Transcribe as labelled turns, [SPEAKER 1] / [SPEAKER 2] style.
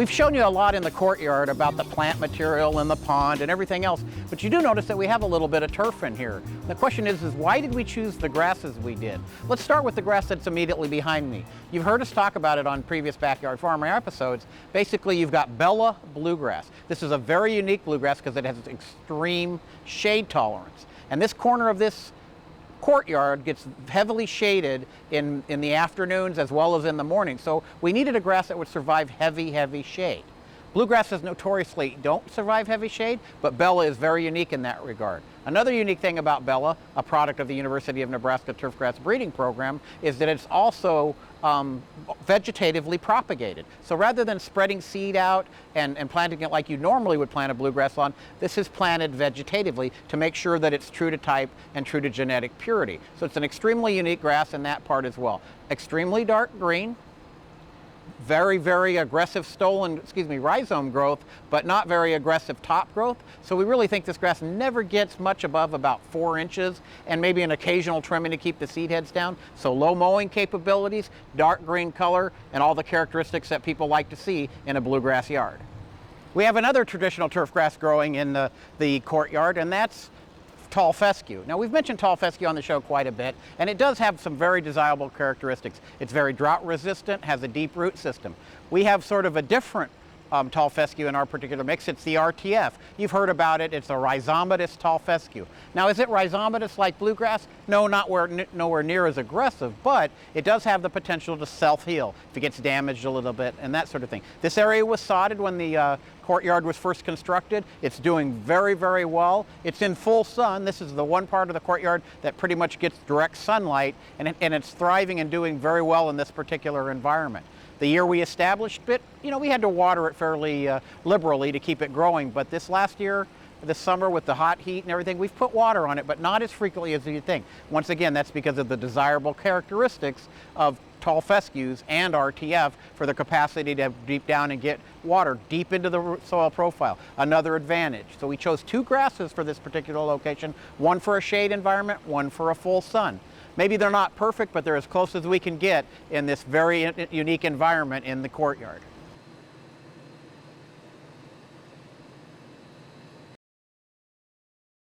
[SPEAKER 1] We've shown you a lot in the courtyard about the plant material and the pond and everything else, but you do notice that we have a little bit of turf in here. The question is why did we choose the grasses we did? Let's start with the grass that's immediately behind me. You've heard us talk about it on previous Backyard Farmer episodes. Basically, you've got Bella bluegrass. This is a very unique bluegrass because it has extreme shade tolerance. And this corner of this courtyard gets heavily shaded in the afternoons as well as in the morning. So we needed a grass that would survive heavy shade. Bluegrasses notoriously don't survive heavy shade, but Bella is very unique in that regard. Another unique thing about Bella, a product of the University of Nebraska Turfgrass breeding program, is that it's also vegetatively propagated. So rather than spreading seed out and planting it like you normally would plant a bluegrass lawn, this is planted vegetatively to make sure that it's true to type and true to genetic purity. So it's an extremely unique grass in that part as well. Extremely dark green, very aggressive rhizome growth, but not very aggressive top growth. So we really think this grass never gets much above about 4 inches and maybe an occasional trimming to keep the seed heads down. So low mowing capabilities, dark green color, and all the characteristics that people like to see in a bluegrass yard. We have another traditional turf grass growing in the courtyard, and that's tall fescue. Now, we've mentioned tall fescue on the show quite a bit, and it does have some very desirable characteristics. It's very drought resistant, has a deep root system. We have sort of a different tall fescue in our particular mix. It's the RTF. You've heard about it. It's a rhizomatous tall fescue. Now, is it rhizomatous like bluegrass? No, nowhere near as aggressive, but it does have the potential to self-heal if it gets damaged a little bit and that sort of thing. This area was sodded when the courtyard was first constructed. It's doing very well. It's in full sun. This is the one part of the courtyard that pretty much gets direct sunlight, and it's thriving and doing very well in this particular environment. The year we established it, we had to water it fairly liberally to keep it growing, but this last year, this summer with the hot heat and everything, we've put water on it, but not as frequently as you'd think. Once again, that's because of the desirable characteristics of tall fescues and RTF for the capacity to deep down and get water deep into the soil profile. Another advantage. So we chose 2 grasses for this particular location, one for a shade environment, one for a full sun. Maybe they're not perfect, but they're as close as we can get in this very unique environment in the courtyard.